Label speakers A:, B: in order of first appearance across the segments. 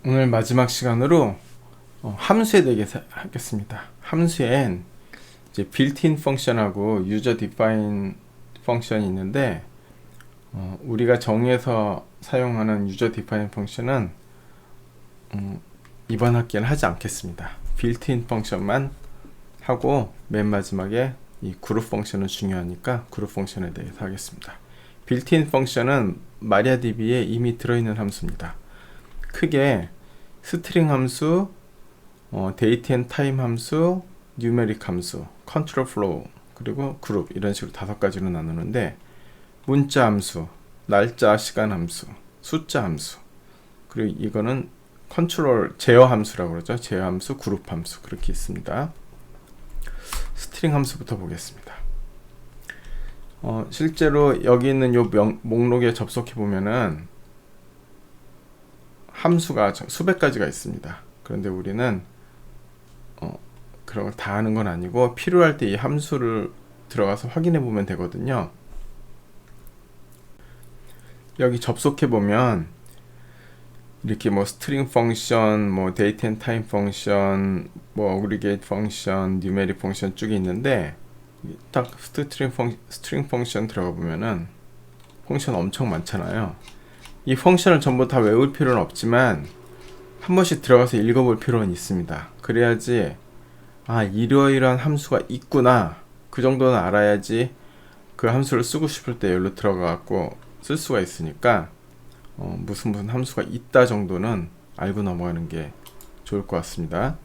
A: 오늘 마지막 시간으로 함수에 대해서 하겠습니다. 함수엔 이제 built-in 펑션하고 user define 펑션이 있는데 우리가 정의해서 사용하는 user define 펑션은 이번 학기에는 하지 않겠습니다. built-in 펑션만 하고 맨 마지막에 이 그룹 펑션은 중요하니까 그룹 펑션에 대해서 하겠습니다. built-in 펑션은 MariaDB에 이미 들어있는 함수입니다. 크게 스트링 함수, 데이트 앤 타임 함수, 뉴메릭 함수, 컨트롤 플로우, 그리고 그룹 이런 식으로 5가지로 나누는데 문자 함수, 날짜, 시간 함수, 숫자 함수, 그리고 이거는 컨트롤 제어 함수라고 그러죠. 제어 함수, 그룹 함수 그렇게 있습니다. 스트링 함수부터 보겠습니다. 실제로 여기 있는 요 목록에 접속해 보면은 함수가 수백 가지가 있습니다. 그런데 우리는 그런 걸 다 하는 건 아니고 필요할 때 이 함수를 들어가서 확인해 보면 되거든요. 여기 접속해 보면 이렇게 뭐 스트링 펑션, 뭐 데이트 앤 타임 펑션, 뭐 어그리게이트 펑션, 뉴메릭 펑션 쭉 있는데 딱 스트링 펑션 들어가 보면은 펑션 엄청 많잖아요. 이 펑션을 전부 다 외울 필요는 없지만 한 번씩 들어가서 읽어볼 필요는 있습니다. 그래야지 이러이러한 함수가 있구나 그 정도는 알아야지 그 함수를 쓰고 싶을 때 여기로 들어가 갖고 쓸 수가 있으니까 무슨 함수가 있다 정도는 알고 넘어가는 게 좋을 것 같습니다.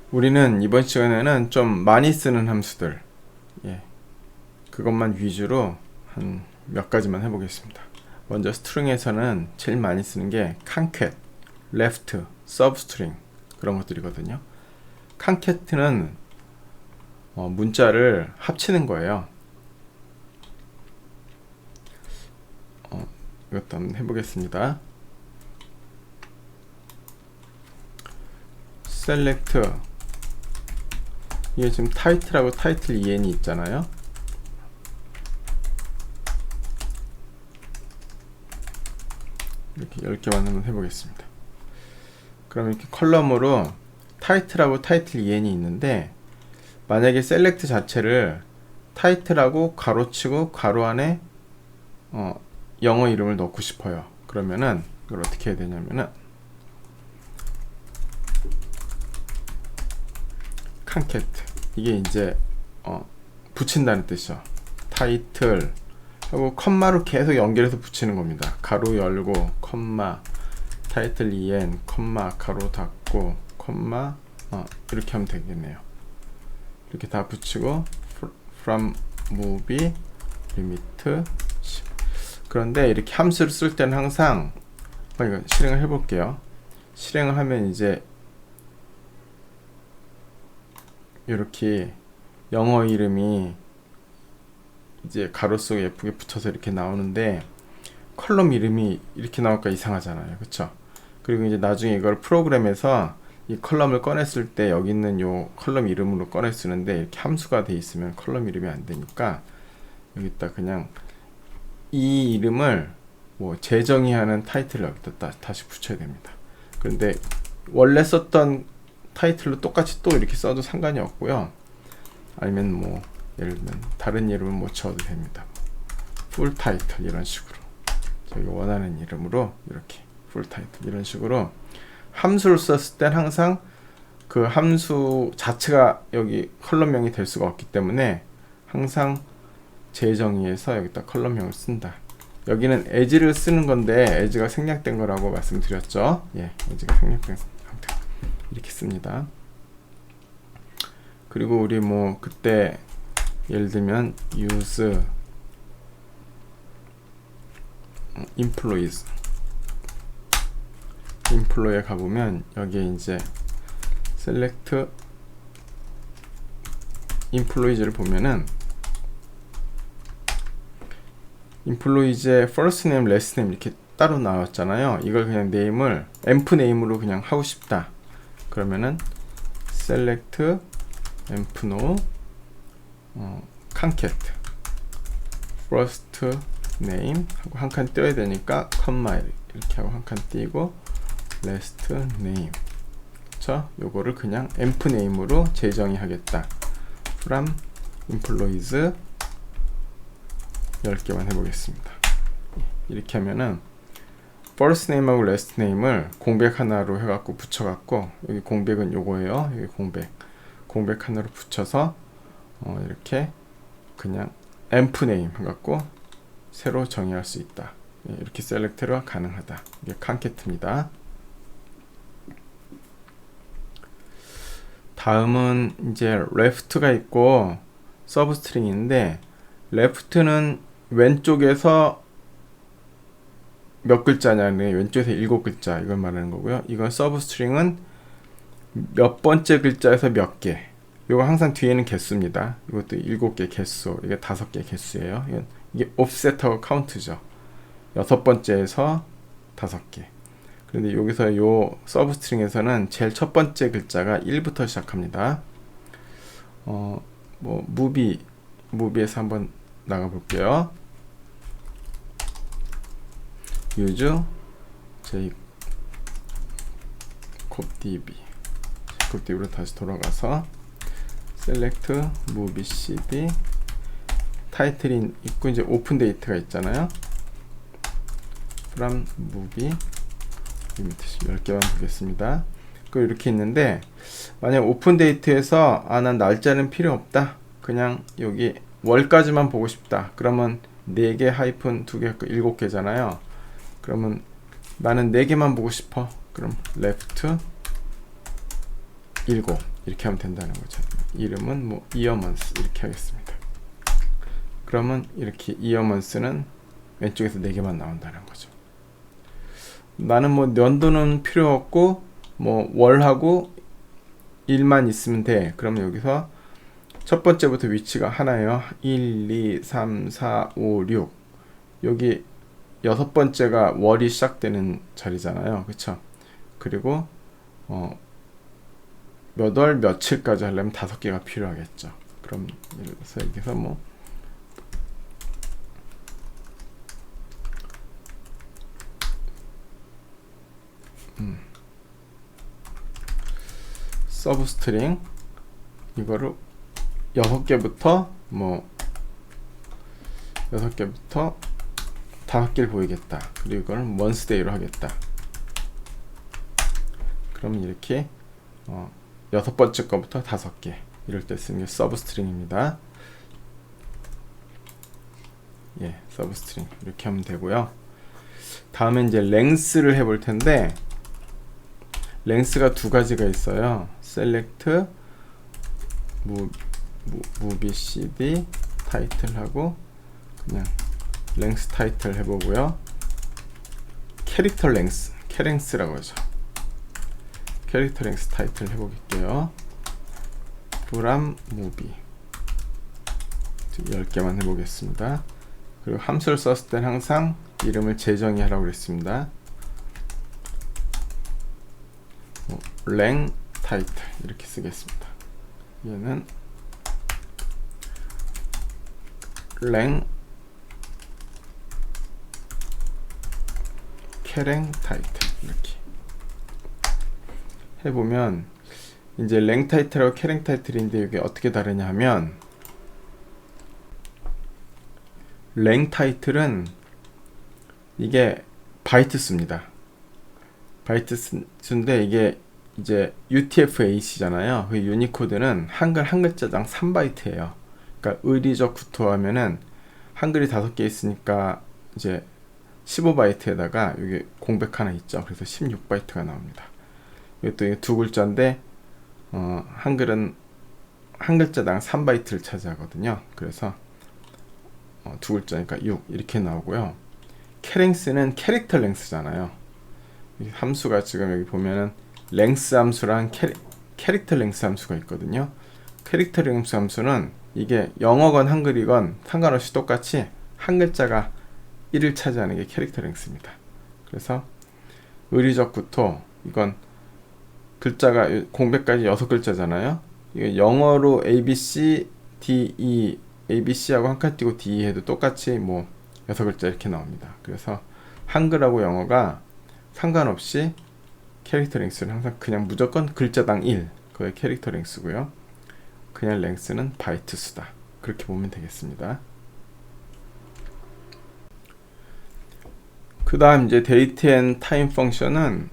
A: 우리는 이번 시간에는 좀 많이 쓰는 함수들, 그것만 위주로 한 몇 가지만 해보겠습니다. 먼저 스트링에서는 제일 많이 쓰는 게 concat, left, substring 그런 것들이거든요. concat는 문자를 합치는 거예요. 이것도 한번 해보겠습니다. select, 이게 지금 title하고 title en이 있잖아요. 이렇게 10개만 한번 해보겠습니다. 그럼 이렇게 컬럼으로 title하고 title en이 있는데 만약에 select 자체를 title하고 가로치고 가로 안에 영어 이름을 넣고 싶어요. 그러면은 이걸 어떻게 해야 되냐면은 concat, 이게 이제 붙인다는 뜻이죠. 타이틀 하고 컴마로 계속 연결해서 붙이는 겁니다. 가로 열고 컴마 타이틀 en 컴마 가로 닫고 컴마 이렇게 하면 되겠네요. 이렇게 다 붙이고 from movie limit 10. 그런데 이렇게 함수를 쓸 때는 항상 이거 실행을 해볼게요. 실행을 하면 이제 이렇게 영어 이름이 이제 가로 속에 예쁘게 붙여서 이렇게 나오는데 컬럼 이름이 이렇게 나올까 이상하잖아요. 그쵸? 그리고 이제 나중에 이걸 프로그램에서 이 컬럼을 꺼냈을 때 여기 있는 요 컬럼 이름으로 꺼내 쓰는데 이렇게 함수가 돼 있으면 컬럼 이름이 안 되니까 여기다 그냥 이 이름을 뭐 재정의하는 타이틀을 여기다 다시 붙여야 됩니다. 그런데 원래 썼던 타이틀로 똑같이 또 이렇게 써도 상관이 없고요. 아니면 뭐 예를 들면 다른 이름을 못 쳐도 됩니다. 풀 타이틀 이런 식으로 저희가 원하는 이름으로 이렇게 풀 타이틀 이런 식으로 함수를 썼을 땐 항상 그 함수 자체가 여기 컬럼명이 될 수가 없기 때문에 항상 재정의해서 여기다 컬럼명을 쓴다. 여기는 as를 쓰는 건데 as가 생략된 거라고 말씀드렸죠. as가 생략된 상태 이렇게 씁니다. 그리고 우리 뭐 그때 예를 들면 use employee에 가보면 여기에 이제 select employees를 보면은 employees의 first name, last name 이렇게 따로 나왔잖아요. 이걸 그냥 네임을 emp 네임으로 그냥 하고 싶다. 그러면은 select emp no 칸캣 first name 하고 한 칸 띄어야 되니까 컴마 이렇게 하고 한 칸 띄고 last name. 그쵸? 요거를 그냥 emp name으로 재정의 하겠다. from employees 10개만 해보겠습니다. 이렇게 하면은 first name하고 last name을 공백 하나로 해갖고 붙여갖고, 여기 공백은 요거예요. 여기 공백 하나로 붙여서 이렇게 그냥 emp name 해갖고 새로 정의할 수 있다. 이렇게 셀렉트가 가능하다. 이게 칸캣입니다. 다음은 이제 left가 있고 서브스트링인데, left는 왼쪽에서 몇 글자냐는 왼쪽에서 7글자 이걸 말하는 거고요. 이건 서브스트링은 몇 번째 글자에서 몇 개. 이거 항상 뒤에는 개수입니다. 이것도 7개 개수, 이게 5개 개수예요. 이게 옵셋하고 카운트죠. 6번째에서 5개. 그런데 여기서 요 서브스트링에서는 제일 첫 번째 글자가 1부터 시작합니다. 뭐 무비에서 한번 나가 볼게요. use jcopdb로 다시 돌아가서 select movie cd 타이틀이 있고 이제 오픈 데이트가 있잖아요. from movie 10개만 보겠습니다. 이렇게 있는데, 만약 오픈 데이트에서 난 날짜는 필요 없다, 그냥 여기 월까지만 보고 싶다, 그러면 4개 하이픈 2개 7개잖아요. 그러면 나는 4개만 보고 싶어, 그럼 left 7 이렇게 하면 된다는 거죠. 이름은 뭐 이어먼스 이렇게 하겠습니다. 그러면 이렇게 이어먼스는 왼쪽에서 4개만 나온다는 거죠. 나는 뭐 연도는 필요 없고 뭐 월하고 일만 있으면 돼. 그러면 여기서 첫 번째부터 위치가 하나예요. 1, 2, 3, 4, 5, 6. 여기 6번째가 월이 시작되는 자리잖아요. 그쵸? 그리고 몇 월 며칠까지 하려면 5개가 필요하겠죠. 그럼 예를 들어서 여기서 뭐 서브스트링 이거를 6개부터 뭐 6개부터 5개를 보이겠다. 그리고 이거는 monthsday로 하겠다. 그러면 이렇게 6번째 거부터 5개 이럴 때 쓰는 게 서브스트링입니다. 예, 서브스트링 이렇게 하면 되고요. 다음에 이제 length를 해볼 텐데, length가 2가지가 있어요. select movie cd 타이틀하고 그냥 length 타이틀 해보고요. 캐릭터 length, 캐랭스라고 하죠. 캐릭터 length 타이틀 해볼게요. from movie 10개만 해보겠습니다. 그리고 함수를 썼을 땐 항상 이름을 재정의하라고 그랬습니다. 랭 타이틀 이렇게 쓰겠습니다. 얘는 랭 캐랭 타이틀 이렇게 해보면, 이제 랭 타이틀하고 캐랭 타이틀인데 이게 어떻게 다르냐 하면, 랭 타이틀은 이게 바이트 수입니다. 바이트 수인데 이게 이제 UTF-8이잖아요. 그 유니코드는 한글 한 글자당 3바이트예요. 그러니까 의리적 구토하면은 한글이 5개 있으니까 이제 15바이트에다가 여기 공백 하나 있죠. 그래서 16바이트가 나옵니다. 이것도 2글자인데 한글은 한 글자당 3바이트를 차지하거든요. 그래서 2글자니까 6 이렇게 나오고요. 캐랭스는 캐릭터 랭스잖아요. 이 함수가 지금 여기 보면은 랭스 함수랑 캐릭터 랭스 함수가 있거든요. 캐릭터 랭스 함수는 이게 영어건 한글이건 상관없이 똑같이 한 글자가 1을 차지하는 게 캐릭터 랭스입니다. 그래서 의리적 구토, 이건 글자가 공백까지 6글자잖아요. 이게 영어로 ABC DE ABC하고 한 칸 띄고 DE 해도 똑같이 뭐 6글자 이렇게 나옵니다. 그래서 한글하고 영어가 상관없이 캐릭터 랭스는 항상 그냥 무조건 글자당 1 그게 캐릭터 랭스고요. 그냥 랭스는 바이트 수다. 그렇게 보면 되겠습니다. 그 다음 이제 데이트 앤 타임 펑션은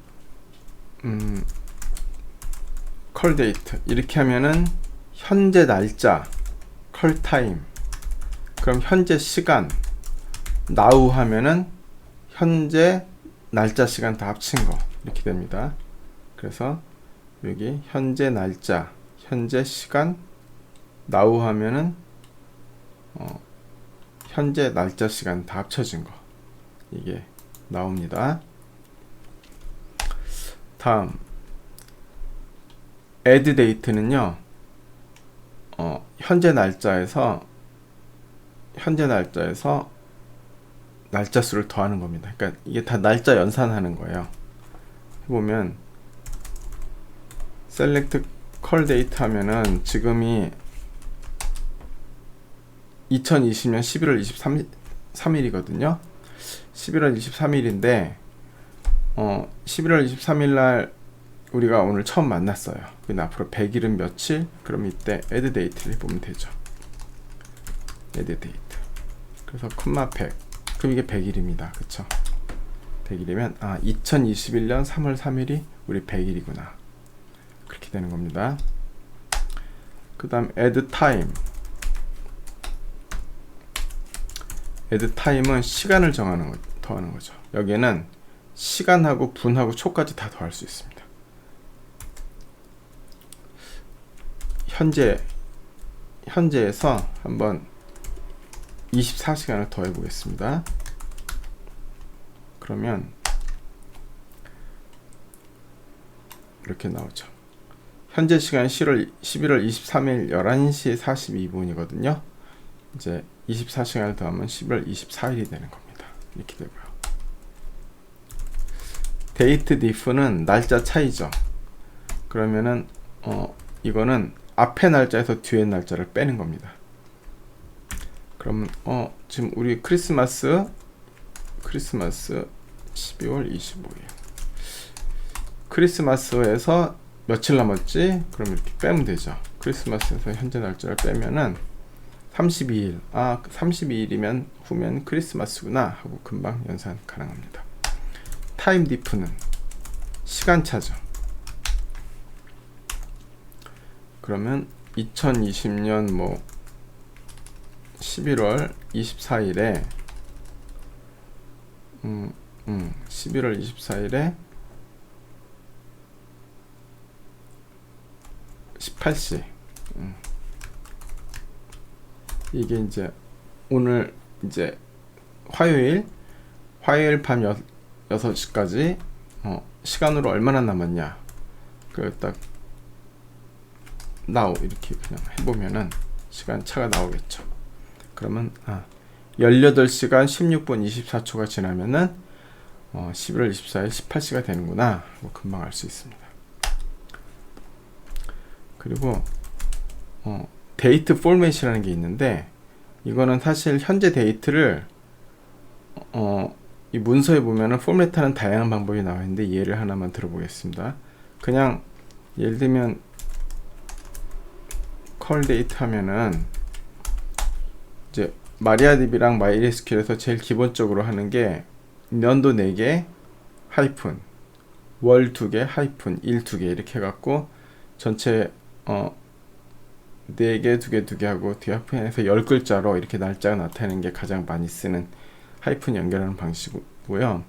A: 컬 데이트 이렇게 하면은 현재 날짜 컬 타임 그럼 현재 시간 now 하면은 현재 날짜 시간 다 합친 거 이렇게 됩니다. 그래서 여기 현재 날짜 현재 시간 now 하면은 현재 날짜 시간 다 합쳐진 거 이게 나옵니다. 다음 add date는요 현재 날짜에서 날짜 수를 더하는 겁니다. 그러니까 이게 다 날짜 연산하는 거예요. 해보면 select call date 하면은 지금이 2020년 11월 23일이거든요. 11월 23일인데 11월 23일 날 우리가 오늘 처음 만났어요. 근데 앞으로 100일은 며칠? 그럼 이때 add date를 해보면 되죠. add date. 그래서 콤마 100. 그럼 이게 100일입니다. 그쵸? 100일이면 2021년 3월 3일이 우리 100일이구나. 그렇게 되는 겁니다. 그 다음 add time. add time은 시간을 더하는 거죠. 여기에는 시간하고 분하고 초까지 다 더할 수 있습니다. 현재에서 한번 24시간을 더해 보겠습니다. 그러면 이렇게 나오죠. 현재 시간 11월 23일 11시 42분이거든요. 이제 24시간을 더하면 11월 24일이 되는 겁니다. 이렇게 되고요. 데이트 diff는 날짜 차이죠. 그러면은 이거는 앞에 날짜에서 뒤에 날짜를 빼는 겁니다. 그러면 지금 우리 크리스마스 12월 25일 크리스마스에서 며칠 남았지? 그럼 이렇게 빼면 되죠. 크리스마스에서 현재 날짜를 빼면은 32일 32일이면 후면 크리스마스구나 하고 금방 연산 가능합니다. 타임 diff는 시간차죠. 그러면 2020년 11월 24일에 11월 24일에 18시 이게 이제 오늘 이제 화요일 밤 6시까지 시간으로 얼마나 남았냐 그 딱 now 이렇게 그냥 해보면은 시간 차가 나오겠죠. 그러면 18시간 16분 24초가 지나면은 11월 24일 18시가 되는구나 하고 금방 알 수 있습니다. 그리고 데이트 포맷이라는 게 있는데 이거는 사실 현재 데이트를 이 문서에 보면은 포맷하는 다양한 방법이 나와 있는데 예를 하나만 들어보겠습니다. 그냥 예를 들면 컬 데이트 하면은 이제 마리아DB랑 MySQL에서 제일 기본적으로 하는 게 년도 4개 하이픈 월 2개 하이픈 일 2개 이렇게 해갖고 전체 4개 2개 2개 하고 뒤에 하이픈해서 10글자로 이렇게 날짜가 나타내는 게 가장 많이 쓰는 하이픈 연결하는 방식이고요.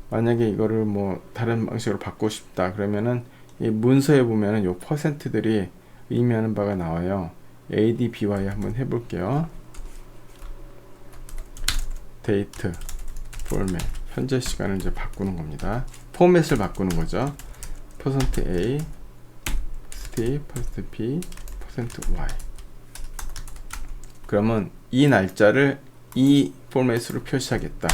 A: 만약에 이거를 다른 방식으로 바꾸고 싶다 그러면은 이 문서에 보면은 요 퍼센트들이 의미하는 바가 나와요. ADBY 한번 해볼게요. 데이트 포맷 현재 시간을 이제 바꾸는 겁니다. 포맷을 바꾸는 거죠. %A, %T, %P, %Y. 그러면 이 날짜를 이 포맷으로 표시하겠다.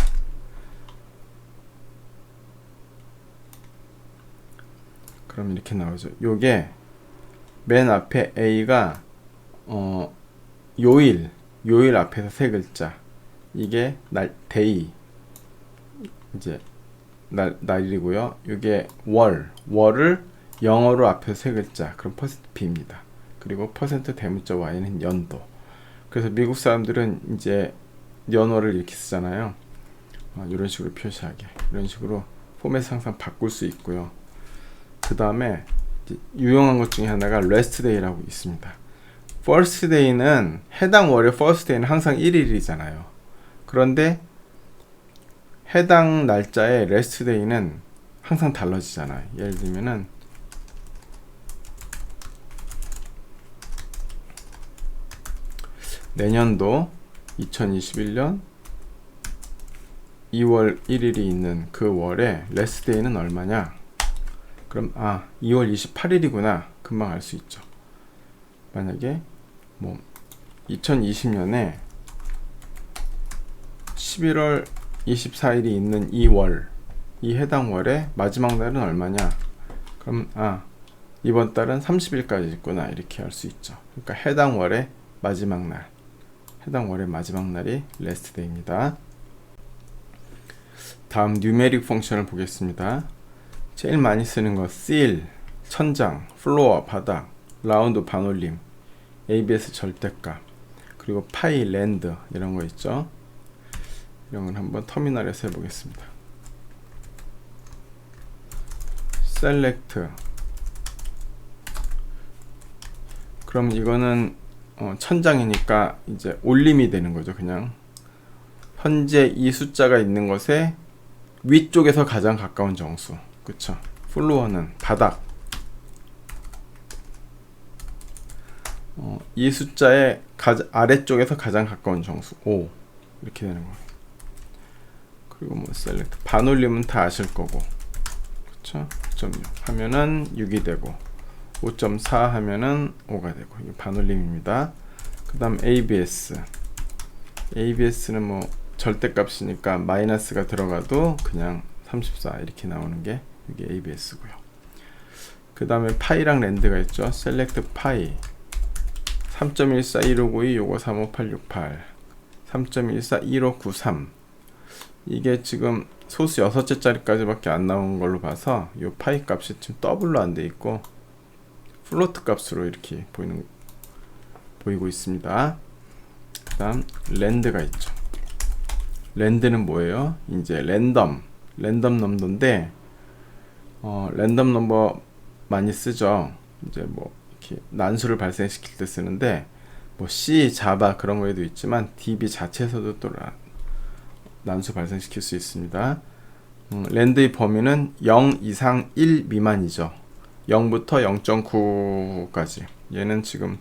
A: 그럼 이렇게 나오죠. 요게 맨 앞에 A가 요일 앞에서 세 글자. 이게 데이. 이제 날이고요. 이게 월을 영어로 앞에서 세 글자. 그럼 %B입니다. 그리고 대문자 Y는 연도. 그래서 미국 사람들은 이제 연월을 이렇게 쓰잖아요. 이런 식으로 표시하게. 이런 식으로 포맷 항상 바꿀 수 있고요. 그 다음에 유용한 것 중에 하나가 rest day라고 있습니다. first day는 해당 월의 first day는 항상 1일이잖아요. 그런데 해당 날짜의 rest day는 항상 달라지잖아요. 예를 들면은 내년도 2021년 2월 1일이 있는 그 월에 rest day는 얼마냐? 그럼 2월 28일이구나. 금방 알 수 있죠. 만약에 2020년에 11월 24일이 있는 이 해당 월의 마지막 날은 얼마냐? 그럼 이번 달은 30일까지 있구나. 이렇게 알 수 있죠. 그러니까 해당 월의 마지막 날이 rest day입니다. 다음 뉴메릭 펑션을 보겠습니다. 제일 많이 쓰는 거 seal, 천장, floor, 바닥, 라운드, 반올림, ABS 절대값, 그리고 파이, 랜드 이런 거 있죠. 이런 건 한번 터미널에서 해보겠습니다. select. 그럼 이거는 천장이니까 이제 올림이 되는 거죠. 그냥 현재 이 숫자가 있는 것에 위쪽에서 가장 가까운 정수. 그쵸? 플로어는 바닥. 이 숫자의 아래쪽에서 가장 가까운 정수 5 이렇게 되는 거예요. 그리고 select 반올림은 다 아실 거고, 그쵸? 5.6 하면은 6이 되고 5.4 하면은 5가 되고, 이게 반올림입니다. 그 다음 ABS는 절대값이니까 마이너스가 들어가도 그냥 34 이렇게 나오는 게 이게 ABS고요. 그 다음에 파이랑 랜드가 있죠. select 파이 3.141592 요거 35868 3.141593 이게 지금 소수 6개짜리까지 밖에 안 나온 걸로 봐서 요 파이 값이 지금 더블로 안 돼 있고 플로트 값으로 이렇게 보이고 있습니다. 그 다음 랜드가 있죠. 랜드는 뭐예요? 이제 랜덤 넘버인데 랜덤 넘버 많이 쓰죠. 이제 이렇게 난수를 발생시킬 때 쓰는데 C, 자바 그런 거에도 있지만 DB 자체에서도 또 난수 발생시킬 수 있습니다. 랜드의 범위는 0 이상 1 미만이죠. 0부터 0.9까지. 얘는 지금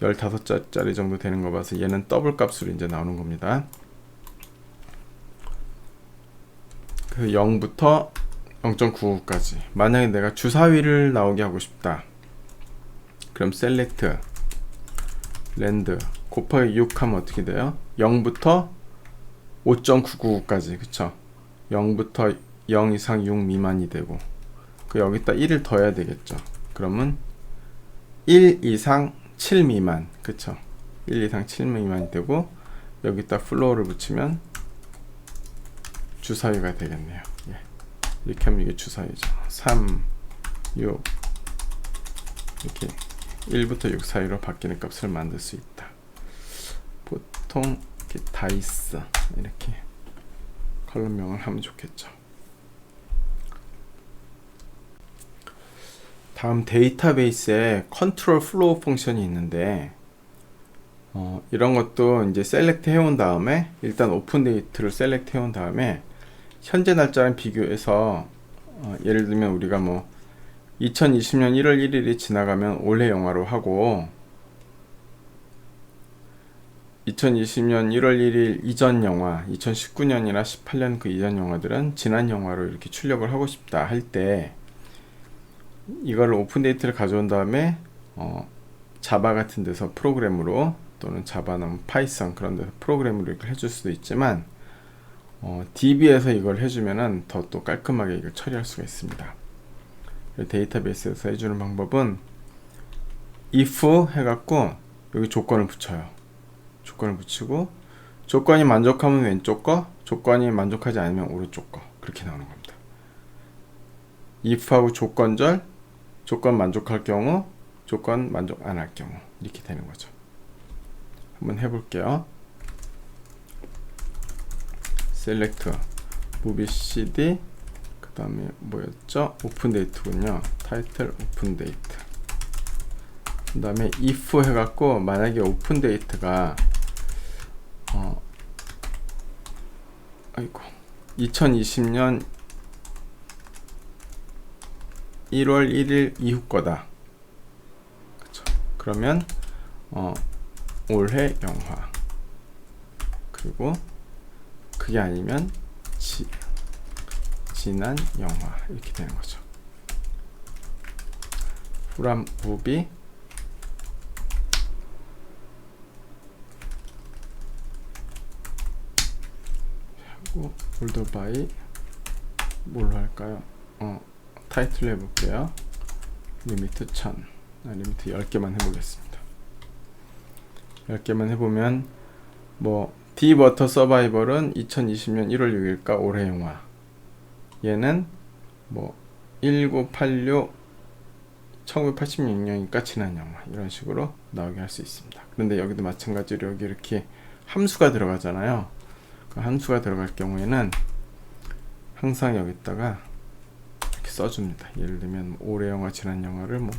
A: 15자짜리 정도 되는 거 봐서 얘는 더블 값으로 이제 나오는 겁니다. 그 0부터 0.99까지. 만약에 내가 주사위를 나오게 하고 싶다. 그럼 select 랜드 곱하기 6 하면 어떻게 돼요? 0부터 5.999까지. 그쵸? 0부터 0 이상 6 미만이 되고, 그 여기다 1을 더해야 되겠죠. 그러면 1 이상 7 미만. 그쵸? 1 이상 7 미만이 되고, 여기다 플로어를 붙이면 주사위가 되겠네요. 예. 이렇게 하면 이게 주사위죠. 3, 6 이렇게 1부터 6 사이로 바뀌는 값을 만들 수 있다. 보통 이렇게 다이스 이렇게 컬럼명을 하면 좋겠죠. 다음 데이터베이스에 컨트롤 플로우 펑션이 있는데 이런 것도 이제 셀렉트 해온 다음에 일단 오픈 데이트를 셀렉트 해온 다음에 현재 날짜랑 비교해서 예를 들면 우리가 2020년 1월 1일이 지나가면 올해 영화로 하고 2020년 1월 1일 이전 영화 2019년이나 18년 그 이전 영화들은 지난 영화로 이렇게 출력을 하고 싶다 할 때 이걸 오픈 데이트를 가져온 다음에 자바 같은 데서 프로그램으로 또는 자바나 파이썬 그런 데서 프로그램으로 이렇게 해줄 수도 있지만 DB에서 이걸 해주면은 더 또 깔끔하게 이걸 처리할 수가 있습니다. 데이터베이스에서 해주는 방법은 if 해갖고 여기 조건을 붙여요. 조건을 붙이고, 조건이 만족하면 왼쪽 거, 조건이 만족하지 않으면 오른쪽 거, 그렇게 나오는 겁니다. if하고 조건절, 조건 만족할 경우, 조건 만족 안 할 경우, 이렇게 되는 거죠. 한번 해볼게요. select movie cd, 그 다음에 뭐였죠? 오픈 데이트군요. 타이틀 오픈 데이트. 그 다음에 if 해갖고, 만약에 오픈 데이트가 2020년 1월 1일 이후 거다. 그쵸? 그러면 올해 영화, 그리고 그게 아니면 지난 영화, 이렇게 되는 거죠. from movie 하고 order by 뭘로 할까요? 타이틀 해볼게요. 리미트 1000, 리미트 10개만 해보겠습니다. 10개만 해보면 뭐 디버터 서바이벌은 2020년 1월 6일까 올해 영화, 얘는 뭐 1986 1986년이니까 지난 영화, 이런 식으로 나오게 할 수 있습니다. 그런데 여기도 마찬가지로 여기 이렇게 함수가 들어가잖아요. 그 함수가 들어갈 경우에는 항상 여기다가 이렇게 써줍니다. 예를 들면 올해 영화, 지난 영화를 뭐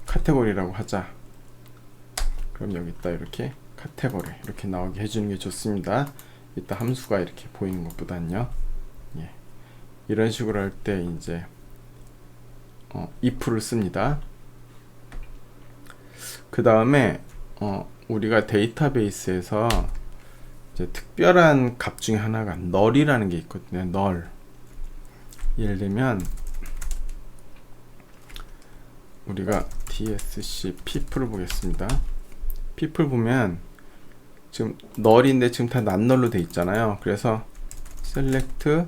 A: 카테고리라고 하자. 그럼 여기다 이렇게 카테고리 이렇게 나오게 해주는 게 좋습니다. 이따 함수가 이렇게 보이는 것보단요. 예. 이런 식으로 할 때 이제 if를 씁니다. 그 다음에 우리가 데이터베이스에서 이제 특별한 값 중에 하나가 null이라는 게 있거든요. null. 예를 들면 우리가 dsc people을 보겠습니다. people 보면 지금 null인데 지금 다 non-null로 돼 있잖아요. 그래서 select,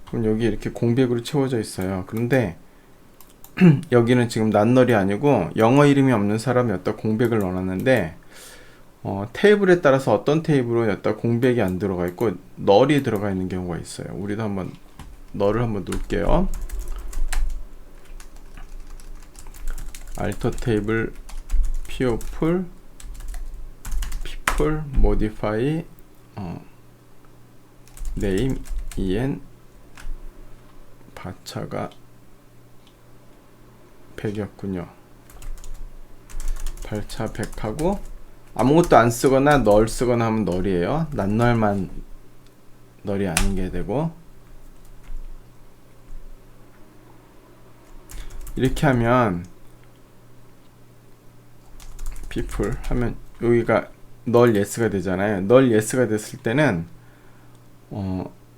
A: 그럼 여기 이렇게 공백으로 채워져 있어요. 그런데 여기는 지금 non-null이 아니고 영어 이름이 없는 사람이 여기다 공백을 넣어놨는데 테이블에 따라서 어떤 테이블은 여기다 공백이 안 들어가 있고 null이 들어가 있는 경우가 있어요. 우리도 한번 null을 한번 놓을게요. alter 테이블 people modify name en 바차가 100이었군요. 발차 100하고 아무것도 안 쓰거나 null 쓰거나 하면 null이에요. non-null만 null이 아닌 게 되고, 이렇게 하면 people 하면 여기가 null yes가 되잖아요. null yes가 됐을 때는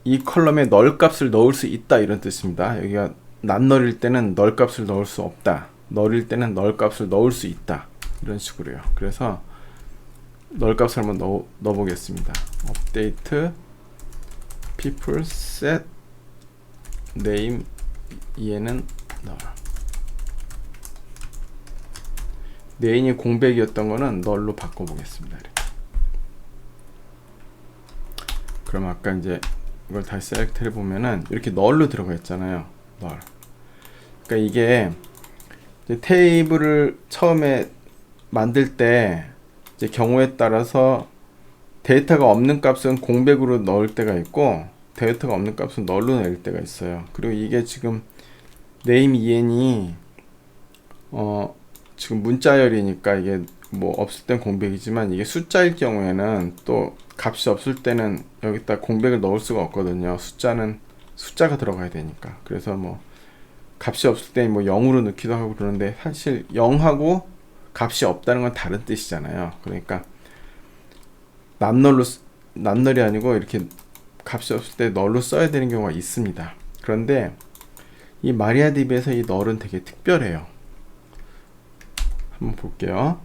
A: 이 컬럼에 null 값을 넣을 수 있다, 이런 뜻입니다. 여기가 non-null일 때는 null 값을 넣을 수 없다, null일 때는 null 값을 넣을 수 있다, 이런 식으로요. 그래서 null 값을 한번 넣어보겠습니다. update people set name 얘는 null. 네임이 공백이었던 거는 null로 바꿔보겠습니다. 이렇게. 그럼 아까 이제 이걸 다시 셀렉트 해보면은 이렇게 null로 들어가 있잖아요. null. 그러니까 이게 이제 테이블을 처음에 만들 때 이제 경우에 따라서 데이터가 없는 값은 공백으로 넣을 때가 있고 데이터가 없는 값은 null로 낼 때가 있어요. 그리고 이게 지금 name en이 지금 문자열이니까 이게 뭐 없을 땐 공백이지만 이게 숫자일 경우에는 또 값이 없을 때는 여기다 공백을 넣을 수가 없거든요. 숫자는 숫자가 들어가야 되니까. 그래서 뭐 값이 없을 때 뭐 0으로 넣기도 하고 그러는데 사실 0하고 값이 없다는 건 다른 뜻이잖아요. 그러니까 non-null이 아니고 이렇게 값이 없을 때 null로 써야 되는 경우가 있습니다. 그런데 이 마리아DB에서 이 null은 되게 특별해요. 한번 볼게요.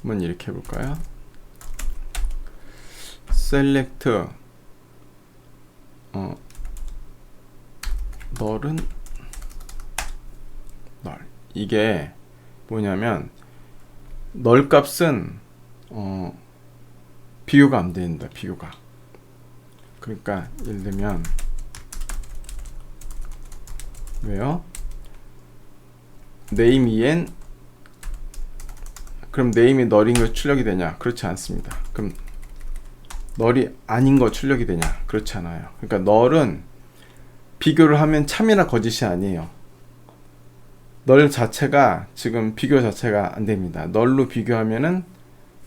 A: 한번 이렇게 해볼까요? select null은 null. 이게 뭐냐면 널 값은 비교가 안 된다. 비교가. 그러니까 예를 들면 왜요? name en 그럼 name이 널인 거 출력이 되냐? 그렇지 않습니다. 그럼 널이 아닌 거 출력이 되냐? 그렇지 않아요. 그러니까 널은 비교를 하면 참이나 거짓이 아니에요. 널 자체가 지금 비교 자체가 안 됩니다. 널로 비교하면은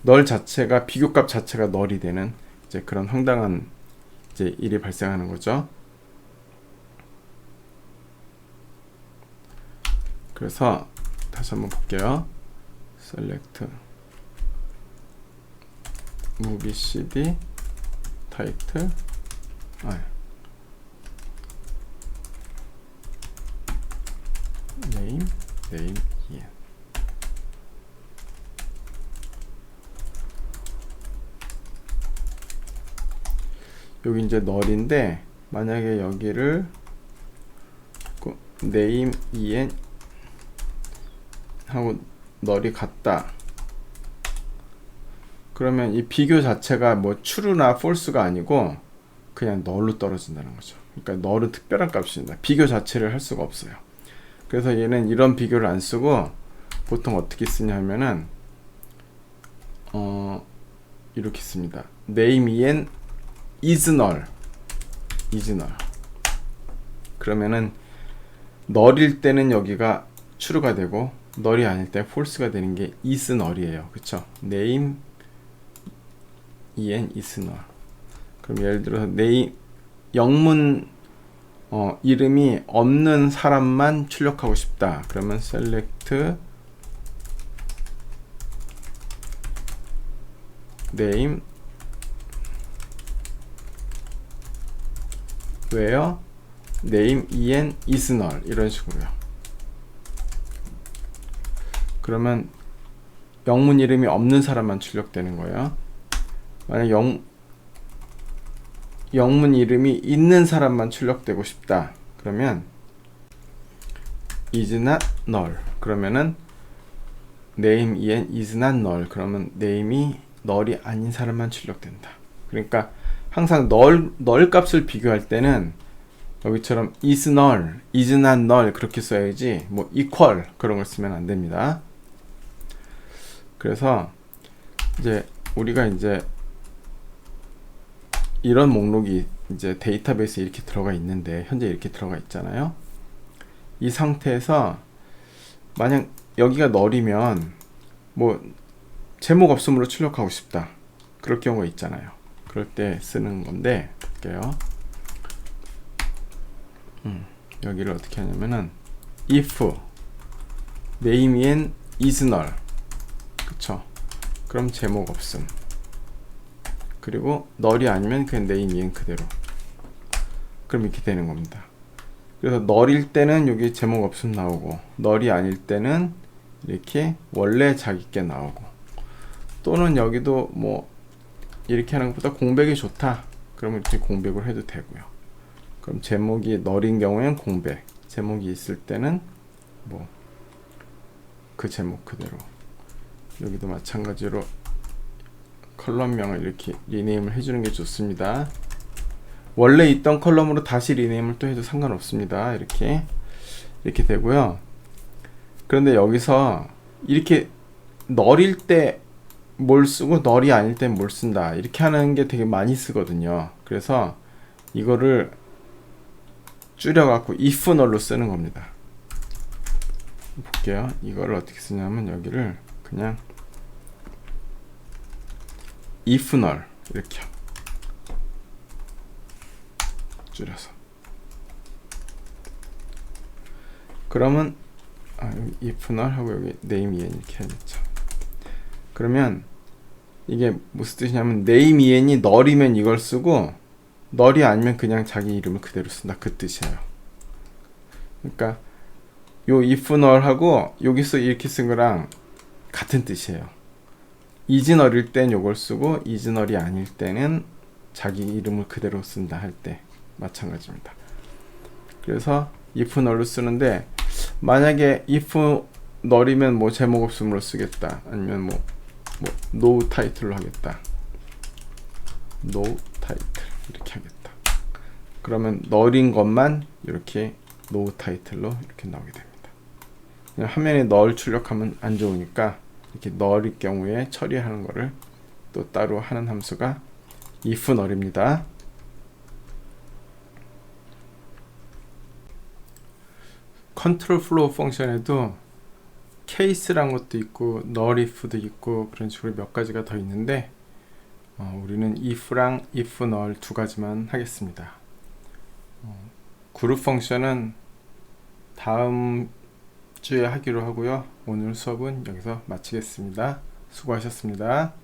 A: 널 자체가 비교값 자체가 널이 되는 이제 그런 황당한 이제 일이 발생하는 거죠. 그래서 다시 한번 볼게요. select movie cd title name en 여기 이제 널인데 만약에 여기를 name en 하고 널이 같다. 그러면 이 비교 자체가 뭐 true나 false가 아니고 그냥 널로 떨어진다는 거죠. 그러니까 널은 특별한 값입니다. 비교 자체를 할 수가 없어요. 그래서 얘는 이런 비교를 안 쓰고 보통 어떻게 쓰냐 하면은 이렇게 씁니다. name en is null. 그러면은 널일 때는 여기가 true가 되고 널이 아닐 때 false가 되는 게 is null이에요. 그쵸? name en is null. 그럼 예를 들어서 영문 이름이 없는 사람만 출력하고 싶다. 그러면 select name where name en is null 이런 식으로요. 그러면 영문 이름이 없는 사람만 출력되는 거예요. 만약 영문 이름이 있는 사람만 출력되고 싶다. 그러면 is not null. 그러면은 name en is not null. 그러면 name이 null이 아닌 사람만 출력된다. 그러니까 항상 null 값을 비교할 때는 여기처럼 is null, is not null 그렇게 써야지 뭐 equal 그런 걸 쓰면 안 됩니다. 그래서 이제 우리가 이제 이런 목록이 이제 데이터베이스에 이렇게 들어가 있는데 현재 이렇게 들어가 있잖아요. 이 상태에서 만약 여기가 널이면 뭐 제목 없음으로 출력하고 싶다. 그럴 경우가 있잖아요. 그럴 때 쓰는 건데 볼게요. 여기를 어떻게 하냐면은 if name en is null 그쵸? 그럼 제목 없음. 그리고 널이 아니면 그냥 name en 그대로. 그럼 이렇게 되는 겁니다. 그래서 널일 때는 여기 제목 없음 나오고 널이 아닐 때는 이렇게 원래 자기께 나오고 또는 여기도 뭐 이렇게 하는 것보다 공백이 좋다. 그러면 이렇게 공백을 해도 되고요. 그럼 제목이 널인 경우에는 공백, 제목이 있을 때는 뭐 그 제목 그대로. 여기도 마찬가지로 컬럼명을 이렇게 리네임을 해주는 게 좋습니다. 원래 있던 컬럼으로 다시 리네임을 또 해도 상관없습니다. 이렇게 되고요. 그런데 여기서 이렇게 널일 때 뭘 쓰고 널이 아닐 때 뭘 쓴다 이렇게 하는 게 되게 많이 쓰거든요. 그래서 이거를 줄여갖고 if null로 쓰는 겁니다. 볼게요. 이거를 어떻게 쓰냐면 여기를 그냥 if null 이렇게 줄여서 그러면 여기 if null 하고 여기 name en 이렇게 해야겠죠. 그러면 이게 무슨 뜻이냐면 name en이 null이면 이걸 쓰고 null이 아니면 그냥 자기 이름을 그대로 쓴다 그 뜻이에요. 그러니까 요 if null하고 여기서 이렇게 쓴 거랑 같은 뜻이에요. is null일 땐 요걸 쓰고 is null이 아닐 때는 자기 이름을 그대로 쓴다 할 때 마찬가지입니다. 그래서 if null로 쓰는데 만약에 if 널이면 뭐 제목 없음으로 쓰겠다. 아니면 뭐 no title로 하겠다. no title 이렇게 하겠다. 그러면 널인 것만 이렇게 no title로 이렇게 나오게 됩니다. 그냥 화면에 널 출력하면 안 좋으니까 이렇게 널일 경우에 처리하는 거를 또 따로 하는 함수가 if 널입니다. 컨트롤 플로우 펑션에도 케이스란 것도 있고 null if도 있고 그런 식으로 몇 가지가 더 있는데 우리는 if랑 if null 두 가지만 하겠습니다. 그룹 펑션은 다음 주에 하기로 하고요. 오늘 수업은 여기서 마치겠습니다. 수고하셨습니다.